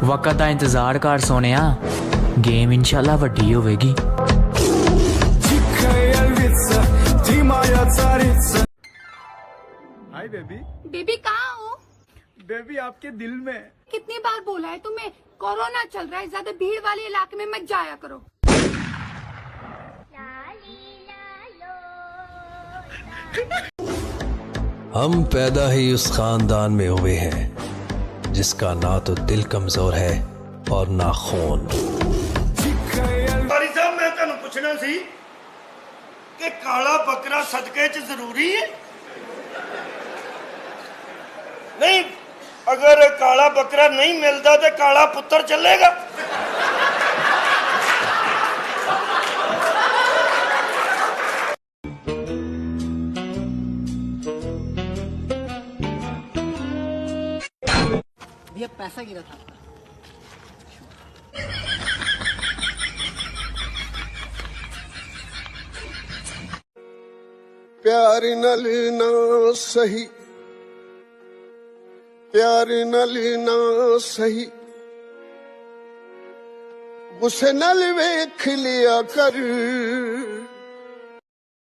वक्त का इंतजार कर सोने, गेम इंशाल्लाह वड्डी होवेगी। Hi baby. बेबी कहाँ हो? बेबी आपके दिल में। कितनी बार बोला है तुम्हें, कोरोना चल रहा है, ज्यादा भीड़ वाले इलाके में मत जाया करो। हम पैदा ही उस खानदान में हुए हैं जिसका ना तो दिल कमजोर है और ना खून। भाई साहब मैं ਤੁਹਾਨੂੰ ਪੁੱਛਣਾ ਸੀ कि काला बकरा सदके च जरूरी है? नहीं, अगर काला बकरा नहीं मिलता तो काला पुत्र चलेगा? भैया पैसा गिरा था। प्यार नल ना सही, प्यार नल ना सही, गुस्से नल वेख लिया कर।